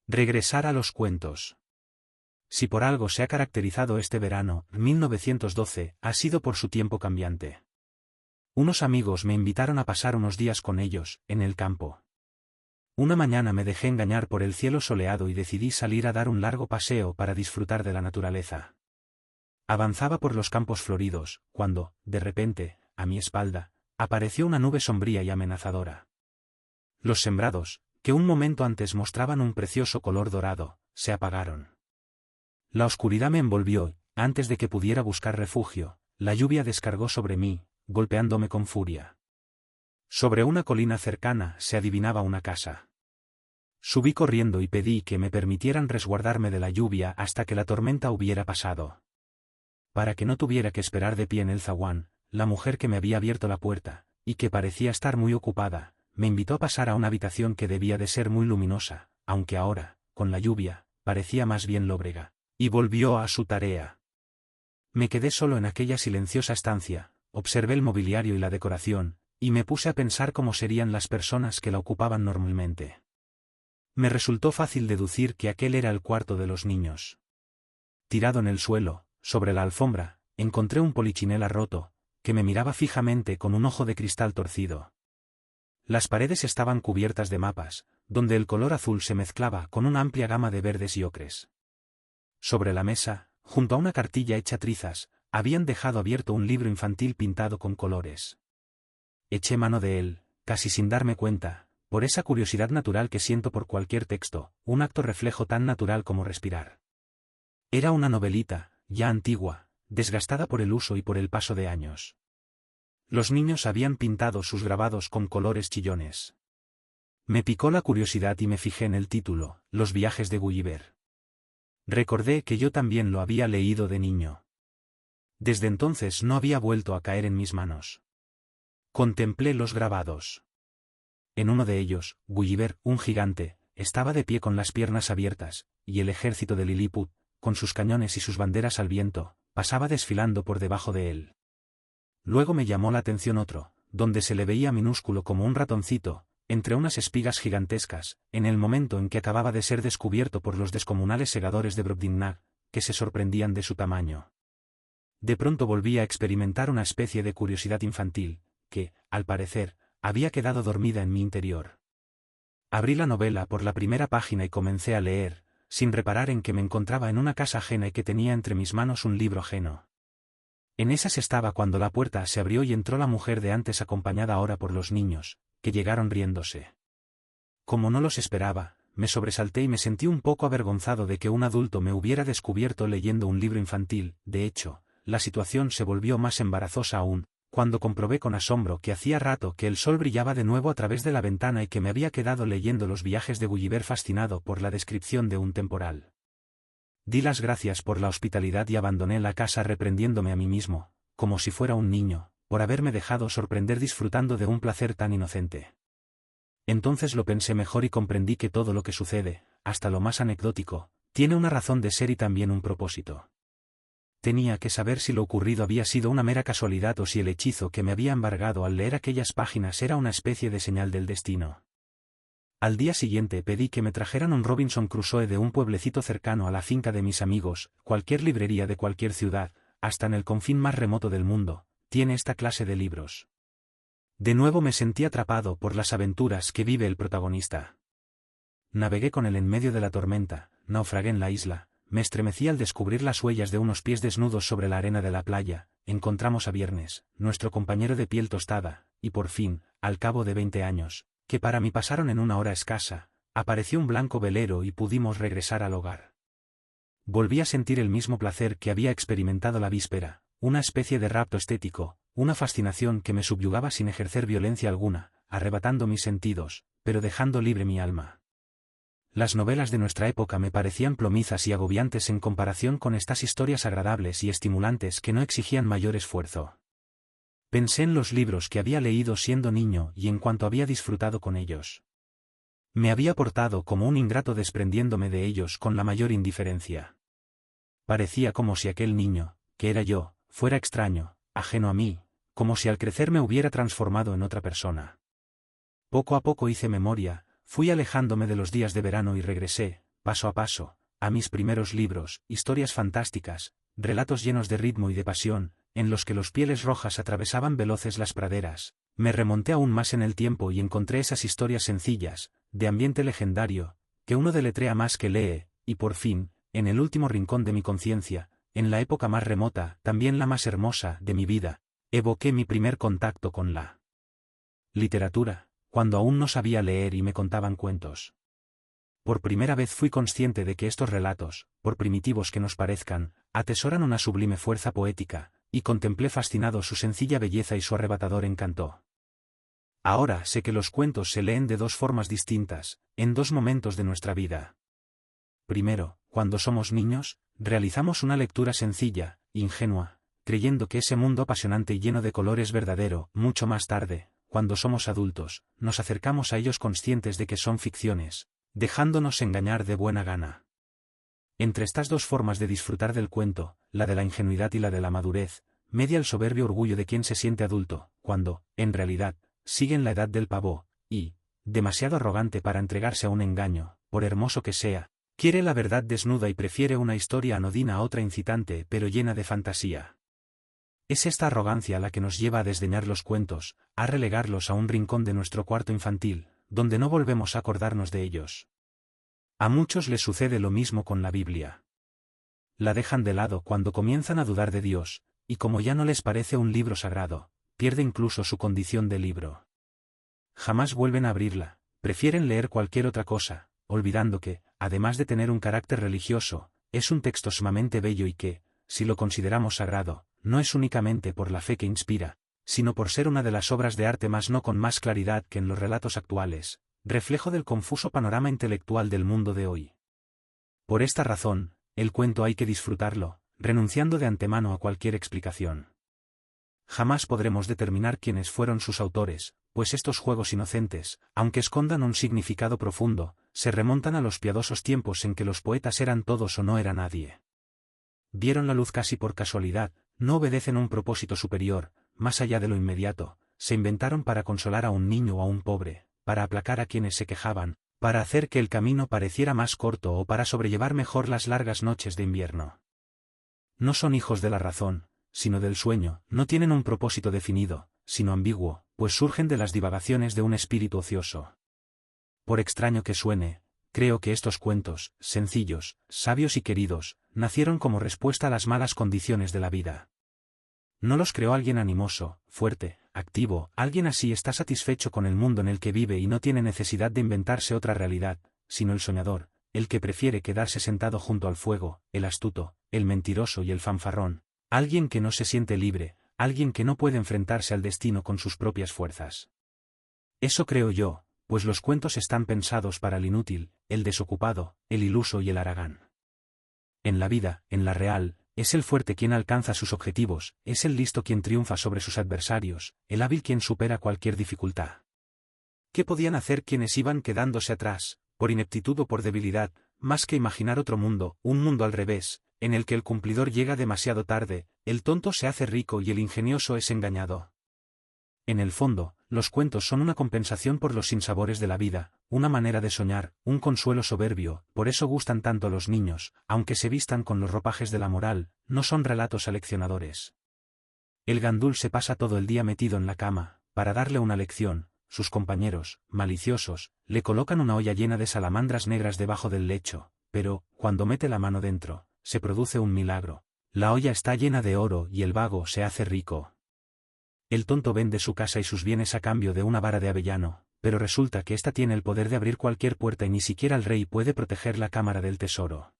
Regresar a los cuentos. Si por algo se ha caracterizado este verano, 1912, ha sido por su tiempo cambiante. Unos amigos me invitaron a pasar unos días con ellos, en el campo. Una mañana me dejé engañar por el cielo soleado y decidí salir a dar un largo paseo para disfrutar de la naturaleza. Avanzaba por los campos floridos, cuando, de repente, a mi espalda, apareció una nube sombría y amenazadora. Los sembrados, que un momento antes mostraban un precioso color dorado, se apagaron. La oscuridad me envolvió y, antes de que pudiera buscar refugio, la lluvia descargó sobre mí, golpeándome con furia. Sobre una colina cercana se adivinaba una casa. Subí corriendo y pedí que me permitieran resguardarme de la lluvia hasta que la tormenta hubiera pasado. Para que no tuviera que esperar de pie en el zaguán, la mujer que me había abierto la puerta, y que parecía estar muy ocupada, me invitó a pasar a una habitación que debía de ser muy luminosa, aunque ahora, con la lluvia, parecía más bien lóbrega, y volvió a su tarea. Me quedé solo en aquella silenciosa estancia, observé el mobiliario y la decoración, y me puse a pensar cómo serían las personas que la ocupaban normalmente. Me resultó fácil deducir que aquel era el cuarto de los niños. Tirado en el suelo, sobre la alfombra, encontré un polichinela roto, que me miraba fijamente con un ojo de cristal torcido. Las paredes estaban cubiertas de mapas, donde el color azul se mezclaba con una amplia gama de verdes y ocres. Sobre la mesa, junto a una cartilla hecha trizas, habían dejado abierto un libro infantil pintado con colores. Eché mano de él, casi sin darme cuenta, por esa curiosidad natural que siento por cualquier texto, un acto reflejo tan natural como respirar. Era una novelita, ya antigua, desgastada por el uso y por el paso de años. Los niños habían pintado sus grabados con colores chillones. Me picó la curiosidad y me fijé en el título, Los viajes de Gulliver. Recordé que yo también lo había leído de niño. Desde entonces no había vuelto a caer en mis manos. Contemplé los grabados. En uno de ellos, Gulliver, un gigante, estaba de pie con las piernas abiertas, y el ejército de Lilliput, con sus cañones y sus banderas al viento, pasaba desfilando por debajo de él. Luego me llamó la atención otro, donde se le veía minúsculo como un ratoncito, entre unas espigas gigantescas, en el momento en que acababa de ser descubierto por los descomunales segadores de Brobdingnag, que se sorprendían de su tamaño. De pronto volví a experimentar una especie de curiosidad infantil, que, al parecer, había quedado dormida en mi interior. Abrí la novela por la primera página y comencé a leer, sin reparar en que me encontraba en una casa ajena y que tenía entre mis manos un libro ajeno. En esas estaba cuando la puerta se abrió y entró la mujer de antes acompañada ahora por los niños, que llegaron riéndose. Como no los esperaba, me sobresalté y me sentí un poco avergonzado de que un adulto me hubiera descubierto leyendo un libro infantil. De hecho, la situación se volvió más embarazosa aún, cuando comprobé con asombro que hacía rato que el sol brillaba de nuevo a través de la ventana y que me había quedado leyendo Los viajes de Gulliver fascinado por la descripción de un temporal. Di las gracias por la hospitalidad y abandoné la casa reprendiéndome a mí mismo, como si fuera un niño, por haberme dejado sorprender disfrutando de un placer tan inocente. Entonces lo pensé mejor y comprendí que todo lo que sucede, hasta lo más anecdótico, tiene una razón de ser y también un propósito. Tenía que saber si lo ocurrido había sido una mera casualidad o si el hechizo que me había embargado al leer aquellas páginas era una especie de señal del destino. Al día siguiente pedí que me trajeran un Robinson Crusoe de un pueblecito cercano a la finca de mis amigos. Cualquier librería de cualquier ciudad, hasta en el confín más remoto del mundo, tiene esta clase de libros. De nuevo me sentí atrapado por las aventuras que vive el protagonista. Navegué con él en medio de la tormenta, naufragué en la isla, me estremecí al descubrir las huellas de unos pies desnudos sobre la arena de la playa, encontramos a Viernes, nuestro compañero de piel tostada, y por fin, al cabo de 20 años, que para mí pasaron en una hora escasa, apareció un blanco velero y pudimos regresar al hogar. Volví a sentir el mismo placer que había experimentado la víspera, una especie de rapto estético, una fascinación que me subyugaba sin ejercer violencia alguna, arrebatando mis sentidos, pero dejando libre mi alma. Las novelas de nuestra época me parecían plomizas y agobiantes en comparación con estas historias agradables y estimulantes que no exigían mayor esfuerzo. Pensé en los libros que había leído siendo niño y en cuanto había disfrutado con ellos. Me había portado como un ingrato desprendiéndome de ellos con la mayor indiferencia. Parecía como si aquel niño, que era yo, fuera extraño, ajeno a mí, como si al crecer me hubiera transformado en otra persona. Poco a poco hice memoria, fui alejándome de los días de verano y regresé, paso a paso, a mis primeros libros, historias fantásticas, relatos llenos de ritmo y de pasión, en los que los pieles rojas atravesaban veloces las praderas. Me remonté aún más en el tiempo y encontré esas historias sencillas, de ambiente legendario, que uno deletrea más que lee, y por fin, en el último rincón de mi conciencia, en la época más remota, también la más hermosa, de mi vida, evoqué mi primer contacto con la literatura, cuando aún no sabía leer y me contaban cuentos. Por primera vez fui consciente de que estos relatos, por primitivos que nos parezcan, atesoran una sublime fuerza poética, y contemplé fascinado su sencilla belleza y su arrebatador encanto. Ahora sé que los cuentos se leen de dos formas distintas, en dos momentos de nuestra vida. Primero, cuando somos niños, realizamos una lectura sencilla, ingenua, creyendo que ese mundo apasionante y lleno de color es verdadero. Mucho más tarde, cuando somos adultos, nos acercamos a ellos conscientes de que son ficciones, dejándonos engañar de buena gana. Entre estas dos formas de disfrutar del cuento, la de la ingenuidad y la de la madurez, media el soberbio orgullo de quien se siente adulto, cuando, en realidad, sigue en la edad del pavó, y, demasiado arrogante para entregarse a un engaño, por hermoso que sea, quiere la verdad desnuda y prefiere una historia anodina a otra incitante pero llena de fantasía. Es esta arrogancia la que nos lleva a desdeñar los cuentos, a relegarlos a un rincón de nuestro cuarto infantil, donde no volvemos a acordarnos de ellos. A muchos les sucede lo mismo con la Biblia. La dejan de lado cuando comienzan a dudar de Dios, y como ya no les parece un libro sagrado, pierde incluso su condición de libro. Jamás vuelven a abrirla, prefieren leer cualquier otra cosa, olvidando que, además de tener un carácter religioso, es un texto sumamente bello y que, si lo consideramos sagrado, no es únicamente por la fe que inspira, sino por ser una de las obras de arte más no con más claridad que en los relatos actuales, reflejo del confuso panorama intelectual del mundo de hoy. Por esta razón, el cuento hay que disfrutarlo, renunciando de antemano a cualquier explicación. Jamás podremos determinar quiénes fueron sus autores, pues estos juegos inocentes, aunque escondan un significado profundo, se remontan a los piadosos tiempos en que los poetas eran todos o no era nadie. Vieron la luz casi por casualidad, no obedecen un propósito superior, más allá de lo inmediato, se inventaron para consolar a un niño o a un pobre, para aplacar a quienes se quejaban, para hacer que el camino pareciera más corto o para sobrellevar mejor las largas noches de invierno. No son hijos de la razón, sino del sueño, no tienen un propósito definido, sino ambiguo, pues surgen de las divagaciones de un espíritu ocioso. Por extraño que suene, creo que estos cuentos, sencillos, sabios y queridos, nacieron como respuesta a las malas condiciones de la vida. No los creó alguien animoso, fuerte, activo, alguien así está satisfecho con el mundo en el que vive y no tiene necesidad de inventarse otra realidad, sino el soñador, el que prefiere quedarse sentado junto al fuego, el astuto, el mentiroso y el fanfarrón, alguien que no se siente libre, alguien que no puede enfrentarse al destino con sus propias fuerzas. Eso creo yo, pues los cuentos están pensados para el inútil, el desocupado, el iluso y el haragán. En la vida, en la real, es el fuerte quien alcanza sus objetivos, es el listo quien triunfa sobre sus adversarios, el hábil quien supera cualquier dificultad. ¿Qué podían hacer quienes iban quedándose atrás, por ineptitud o por debilidad, más que imaginar otro mundo, un mundo al revés, en el que el cumplidor llega demasiado tarde, el tonto se hace rico y el ingenioso es engañado? En el fondo, los cuentos son una compensación por los sinsabores de la vida, una manera de soñar, un consuelo soberbio, por eso gustan tanto a los niños, aunque se vistan con los ropajes de la moral, no son relatos aleccionadores. El gandul se pasa todo el día metido en la cama, para darle una lección, sus compañeros, maliciosos, le colocan una olla llena de salamandras negras debajo del lecho, pero, cuando mete la mano dentro, se produce un milagro, la olla está llena de oro y el vago se hace rico. El tonto vende su casa y sus bienes a cambio de una vara de avellano, pero resulta que ésta tiene el poder de abrir cualquier puerta y ni siquiera el rey puede proteger la cámara del tesoro.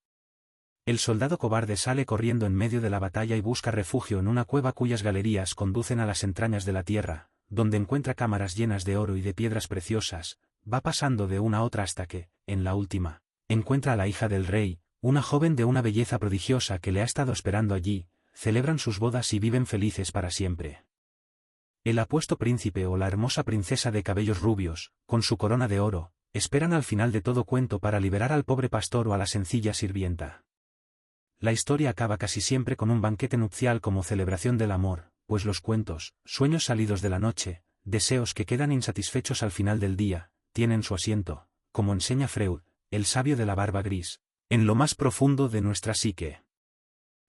El soldado cobarde sale corriendo en medio de la batalla y busca refugio en una cueva cuyas galerías conducen a las entrañas de la tierra, donde encuentra cámaras llenas de oro y de piedras preciosas, va pasando de una a otra hasta que, en la última, encuentra a la hija del rey, una joven de una belleza prodigiosa que le ha estado esperando allí, celebran sus bodas y viven felices para siempre. El apuesto príncipe o la hermosa princesa de cabellos rubios, con su corona de oro, esperan al final de todo cuento para liberar al pobre pastor o a la sencilla sirvienta. La historia acaba casi siempre con un banquete nupcial como celebración del amor, pues los cuentos, sueños salidos de la noche, deseos que quedan insatisfechos al final del día, tienen su asiento, como enseña Freud, el sabio de la barba gris, en lo más profundo de nuestra psique.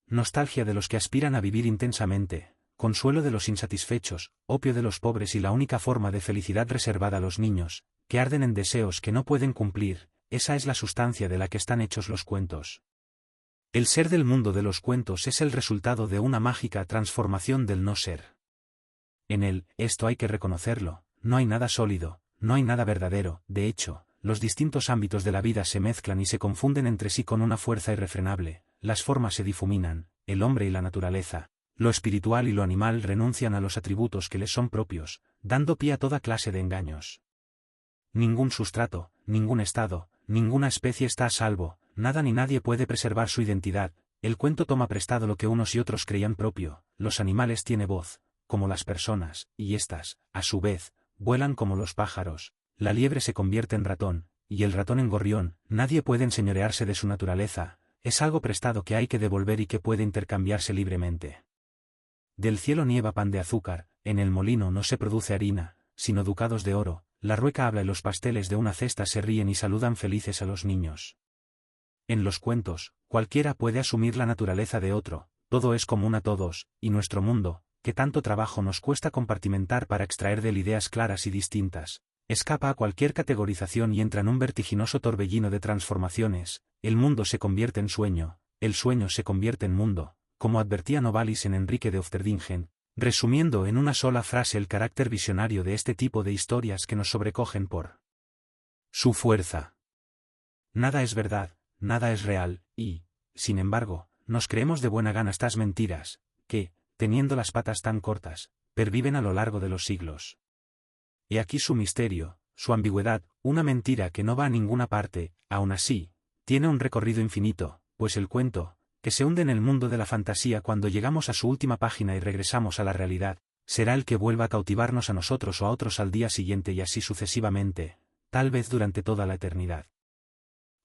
Nostalgia de los que aspiran a vivir intensamente, consuelo de los insatisfechos, opio de los pobres y la única forma de felicidad reservada a los niños, que arden en deseos que no pueden cumplir, esa es la sustancia de la que están hechos los cuentos. El ser del mundo de los cuentos es el resultado de una mágica transformación del no ser. En él, esto hay que reconocerlo, no hay nada sólido, no hay nada verdadero, de hecho, los distintos ámbitos de la vida se mezclan y se confunden entre sí con una fuerza irrefrenable, las formas se difuminan, el hombre y la naturaleza, lo espiritual y lo animal renuncian a los atributos que les son propios, dando pie a toda clase de engaños. Ningún sustrato, ningún estado, ninguna especie está a salvo, nada ni nadie puede preservar su identidad, el cuento toma prestado lo que unos y otros creían propio, los animales tienen voz, como las personas, y éstas, a su vez, vuelan como los pájaros, la liebre se convierte en ratón, y el ratón en gorrión, nadie puede enseñorearse de su naturaleza, es algo prestado que hay que devolver y que puede intercambiarse libremente. Del cielo nieva pan de azúcar, en el molino no se produce harina, sino ducados de oro, la rueca habla y los pasteles de una cesta se ríen y saludan felices a los niños. En los cuentos, cualquiera puede asumir la naturaleza de otro, todo es común a todos, y nuestro mundo, que tanto trabajo nos cuesta compartimentar para extraer de él ideas claras y distintas, escapa a cualquier categorización y entra en un vertiginoso torbellino de transformaciones, el mundo se convierte en sueño, el sueño se convierte en mundo, como advertía Novalis en Enrique de Ofterdingen, resumiendo en una sola frase el carácter visionario de este tipo de historias que nos sobrecogen por su fuerza. Nada es verdad, nada es real, y, sin embargo, nos creemos de buena gana estas mentiras, que, teniendo las patas tan cortas, perviven a lo largo de los siglos. He aquí su misterio, su ambigüedad, una mentira que no va a ninguna parte, aún así, tiene un recorrido infinito, pues el cuento, que se hunde en el mundo de la fantasía cuando llegamos a su última página y regresamos a la realidad, será el que vuelva a cautivarnos a nosotros o a otros al día siguiente y así sucesivamente, tal vez durante toda la eternidad.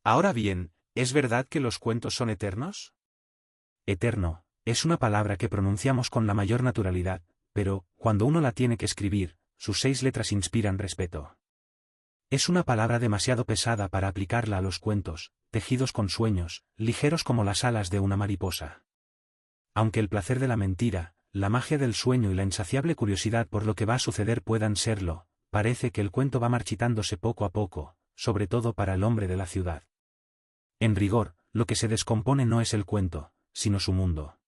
Ahora bien, ¿es verdad que los cuentos son eternos? Eterno, es una palabra que pronunciamos con la mayor naturalidad, pero, cuando uno la tiene que escribir, sus 6 letras inspiran respeto. Es una palabra demasiado pesada para aplicarla a los cuentos, tejidos con sueños, ligeros como las alas de una mariposa. Aunque el placer de la mentira, la magia del sueño y la insaciable curiosidad por lo que va a suceder puedan serlo, parece que el cuento va marchitándose poco a poco, sobre todo para el hombre de la ciudad. En rigor, lo que se descompone no es el cuento, sino su mundo.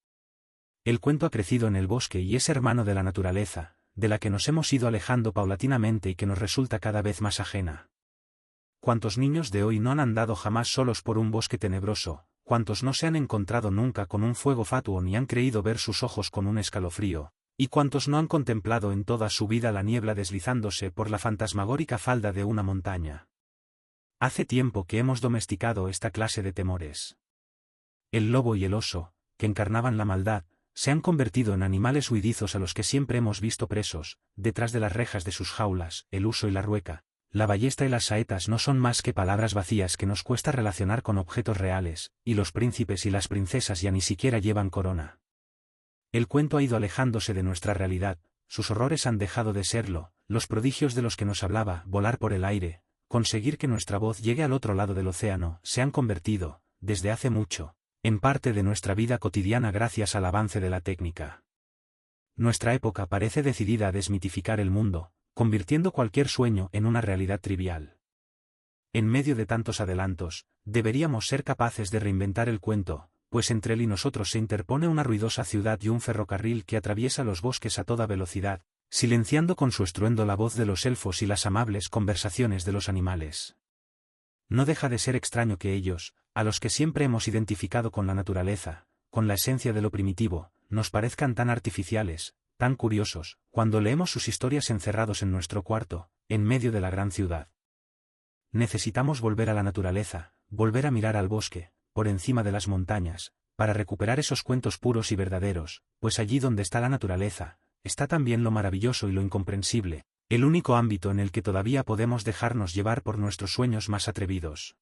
El cuento ha crecido en el bosque y es hermano de la naturaleza, de la que nos hemos ido alejando paulatinamente y que nos resulta cada vez más ajena. ¿Cuántos niños de hoy no han andado jamás solos por un bosque tenebroso? ¿Cuántos no se han encontrado nunca con un fuego fatuo ni han creído ver sus ojos con un escalofrío? ¿Y cuántos no han contemplado en toda su vida la niebla deslizándose por la fantasmagórica falda de una montaña? Hace tiempo que hemos domesticado esta clase de temores. El lobo y el oso, que encarnaban la maldad, se han convertido en animales huidizos a los que siempre hemos visto presos, detrás de las rejas de sus jaulas, el uso y la rueca. La ballesta y las saetas no son más que palabras vacías que nos cuesta relacionar con objetos reales, y los príncipes y las princesas ya ni siquiera llevan corona. El cuento ha ido alejándose de nuestra realidad, sus horrores han dejado de serlo, los prodigios de los que nos hablaba, volar por el aire, conseguir que nuestra voz llegue al otro lado del océano, se han convertido, desde hace mucho, en parte de nuestra vida cotidiana gracias al avance de la técnica. Nuestra época parece decidida a desmitificar el mundo, convirtiendo cualquier sueño en una realidad trivial. En medio de tantos adelantos, deberíamos ser capaces de reinventar el cuento, pues entre él y nosotros se interpone una ruidosa ciudad y un ferrocarril que atraviesa los bosques a toda velocidad, silenciando con su estruendo la voz de los elfos y las amables conversaciones de los animales. No deja de ser extraño que ellos, a los que siempre hemos identificado con la naturaleza, con la esencia de lo primitivo, nos parezcan tan artificiales, tan curiosos, cuando leemos sus historias encerrados en nuestro cuarto, en medio de la gran ciudad. Necesitamos volver a la naturaleza, volver a mirar al bosque, por encima de las montañas, para recuperar esos cuentos puros y verdaderos, pues allí donde está la naturaleza, está también lo maravilloso y lo incomprensible, el único ámbito en el que todavía podemos dejarnos llevar por nuestros sueños más atrevidos.